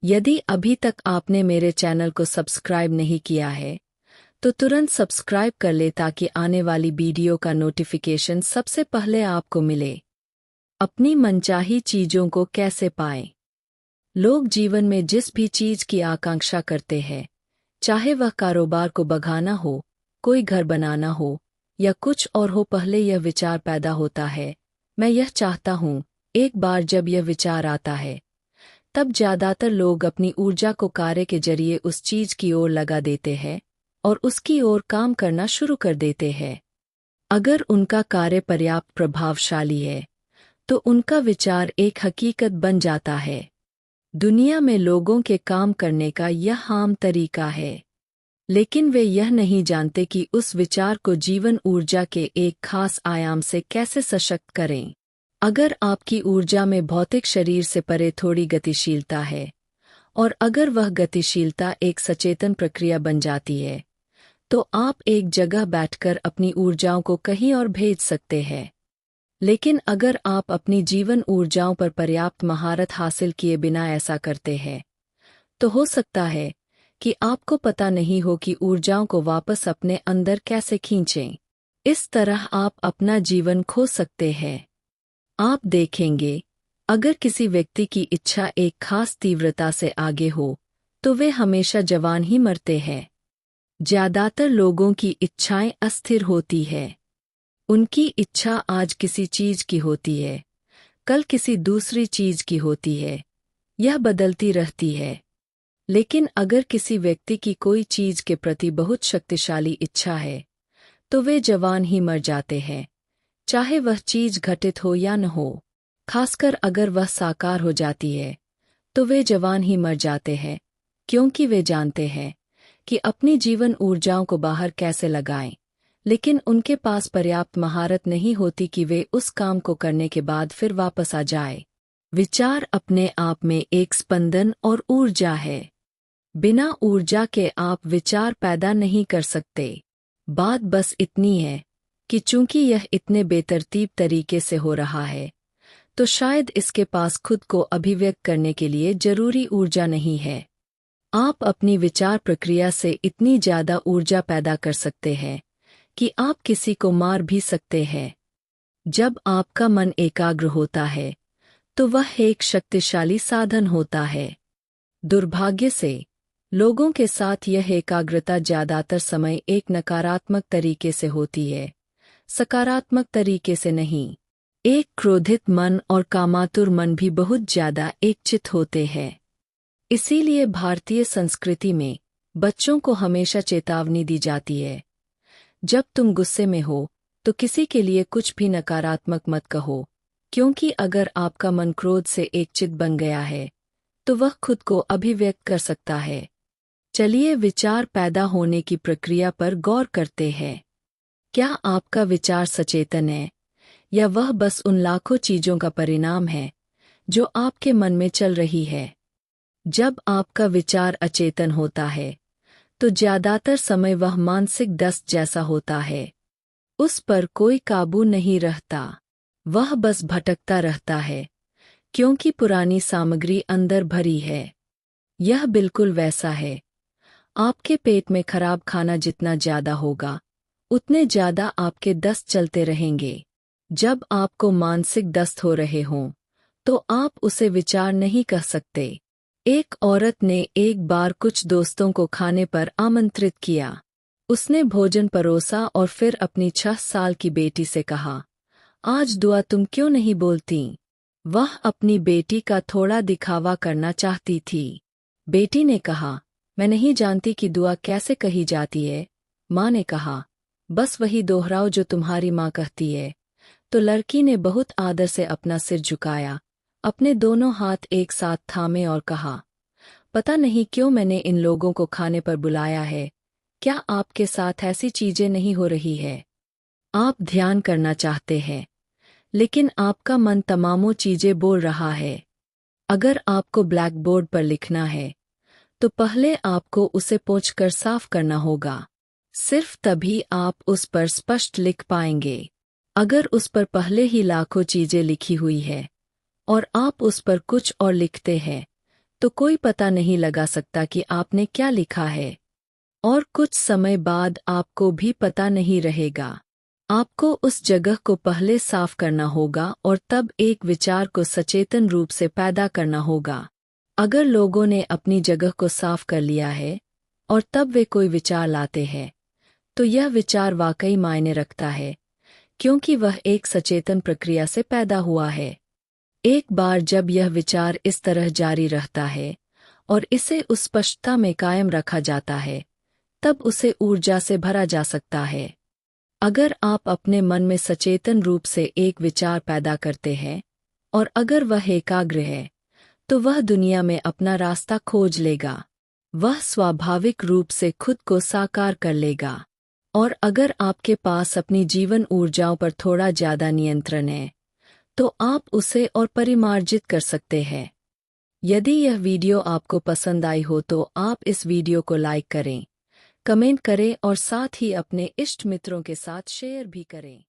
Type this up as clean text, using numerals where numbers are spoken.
यदि अभी तक आपने मेरे चैनल को सब्सक्राइब नहीं किया है तो तुरंत सब्सक्राइब कर ले ताकि आने वाली वीडियो का नोटिफिकेशन सबसे पहले आपको मिले। अपनी मनचाही चीजों को कैसे पाएं? लोग जीवन में जिस भी चीज की आकांक्षा करते हैं, चाहे वह कारोबार को बढ़ाना हो, कोई घर बनाना हो या कुछ और हो, पहले यह विचार पैदा होता है, मैं यह चाहता हूँ। एक बार जब यह विचार आता है तब ज्यादातर लोग अपनी ऊर्जा को कार्य के जरिए उस चीज की ओर लगा देते हैं और उसकी ओर काम करना शुरू कर देते हैं। अगर उनका कार्य पर्याप्त प्रभावशाली है तो उनका विचार एक हकीकत बन जाता है। दुनिया में लोगों के काम करने का यह आम तरीका है, लेकिन वे यह नहीं जानते कि उस विचार को जीवन ऊर्जा के एक खास आयाम से कैसे सशक्त करें। अगर आपकी ऊर्जा में भौतिक शरीर से परे थोड़ी गतिशीलता है और अगर वह गतिशीलता एक सचेतन प्रक्रिया बन जाती है तो आप एक जगह बैठकर अपनी ऊर्जाओं को कहीं और भेज सकते हैं। लेकिन अगर आप अपनी जीवन ऊर्जाओं पर पर्याप्त महारत हासिल किए बिना ऐसा करते हैं तो हो सकता है कि आपको पता नहीं हो कि ऊर्जाओं को वापस अपने अंदर कैसे खींचें। इस तरह आप अपना जीवन खो सकते हैं। आप देखेंगे, अगर किसी व्यक्ति की इच्छा एक खास तीव्रता से आगे हो तो वे हमेशा जवान ही मरते हैं। ज्यादातर लोगों की इच्छाएं अस्थिर होती है। उनकी इच्छा आज किसी चीज की होती है, कल किसी दूसरी चीज की होती है, यह बदलती रहती है। लेकिन अगर किसी व्यक्ति की कोई चीज के प्रति बहुत शक्तिशाली इच्छा है तो वे जवान ही मर जाते हैं, चाहे वह चीज घटित हो या न हो। खासकर अगर वह साकार हो जाती है तो वे जवान ही मर जाते हैं, क्योंकि वे जानते हैं कि अपनी जीवन ऊर्जाओं को बाहर कैसे लगाएं, लेकिन उनके पास पर्याप्त महारत नहीं होती कि वे उस काम को करने के बाद फिर वापस आ जाए। विचार अपने आप में एक स्पंदन और ऊर्जा है। बिना ऊर्जा के आप विचार पैदा नहीं कर सकते। बात बस इतनी है कि चूंकि यह इतने बेतरतीब तरीके से हो रहा है तो शायद इसके पास खुद को अभिव्यक्त करने के लिए जरूरी ऊर्जा नहीं है। आप अपनी विचार प्रक्रिया से इतनी ज्यादा ऊर्जा पैदा कर सकते हैं कि आप किसी को मार भी सकते हैं। जब आपका मन एकाग्र होता है तो वह एक शक्तिशाली साधन होता है। दुर्भाग्य से लोगों के साथ यह एकाग्रता ज्यादातर समय एक नकारात्मक तरीके से होती है, सकारात्मक तरीके से नहीं। एक क्रोधित मन और कामातुर मन भी बहुत ज्यादा एकचित होते हैं। इसीलिए भारतीय संस्कृति में बच्चों को हमेशा चेतावनी दी जाती है, जब तुम गुस्से में हो तो किसी के लिए कुछ भी नकारात्मक मत कहो, क्योंकि अगर आपका मन क्रोध से एकचित बन गया है तो वह खुद को अभिव्यक्त कर सकता है। चलिए विचार पैदा होने की प्रक्रिया पर गौर करते हैं। क्या आपका विचार सचेतन है या वह बस उन लाखों चीजों का परिणाम है जो आपके मन में चल रही है? जब आपका विचार अचेतन होता है तो ज्यादातर समय वह मानसिक दस्त जैसा होता है। उस पर कोई काबू नहीं रहता, वह बस भटकता रहता है, क्योंकि पुरानी सामग्री अंदर भरी है। यह बिल्कुल वैसा है, आपके पेट में खराब खाना जितना ज्यादा होगा उतने ज्यादा आपके दस्त चलते रहेंगे। जब आपको मानसिक दस्त हो रहे हों तो आप उसे विचार नहीं कह सकते। एक औरत ने एक बार कुछ दोस्तों को खाने पर आमंत्रित किया। उसने भोजन परोसा और फिर अपनी 6 साल की बेटी से कहा, आज दुआ तुम क्यों नहीं बोलती? वह अपनी बेटी का थोड़ा दिखावा करना चाहती थी। बेटी ने कहा, मैं नहीं जानती कि दुआ कैसे कही जाती है। माँ ने कहा, बस वही दोहराओ जो तुम्हारी माँ कहती है। तो लड़की ने बहुत आदर से अपना सिर झुकाया, अपने दोनों हाथ एक साथ थामे और कहा, पता नहीं क्यों मैंने इन लोगों को खाने पर बुलाया है। क्या आपके साथ ऐसी चीजें नहीं हो रही है? आप ध्यान करना चाहते हैं, लेकिन आपका मन तमामों चीजें बोल रहा है। अगर आपको ब्लैक बोर्ड पर लिखना है तो पहले आपको उसे पोंछकर साफ करना होगा। सिर्फ तभी आप उस पर स्पष्ट लिख पाएंगे। अगर उस पर पहले ही लाखों चीजें लिखी हुई है और आप उस पर कुछ और लिखते हैं तो कोई पता नहीं लगा सकता कि आपने क्या लिखा है। और कुछ समय बाद आपको भी पता नहीं रहेगा। आपको उस जगह को पहले साफ करना होगा और तब एक विचार को सचेतन रूप से पैदा करना होगा। अगर लोगों ने अपनी जगह को साफ कर लिया है और तब वे कोई विचार लाते हैं, तो यह विचार वाकई मायने रखता है, क्योंकि वह एक सचेतन प्रक्रिया से पैदा हुआ है। एक बार जब यह विचार इस तरह जारी रहता है और इसे उस स्पष्टता में कायम रखा जाता है, तब उसे ऊर्जा से भरा जा सकता है। अगर आप अपने मन में सचेतन रूप से एक विचार पैदा करते हैं और अगर वह एकाग्र है, तो वह दुनिया में अपना रास्ता खोज लेगा। वह स्वाभाविक रूप से खुद को साकार कर लेगा। और अगर आपके पास अपनी जीवन ऊर्जाओं पर थोड़ा ज़्यादा नियंत्रण है, तो आप उसे और परिमार्जित कर सकते हैं। यदि यह वीडियो आपको पसंद आई हो तो आप इस वीडियो को लाइक करें, कमेंट करें और साथ ही अपने इष्ट मित्रों के साथ शेयर भी करें।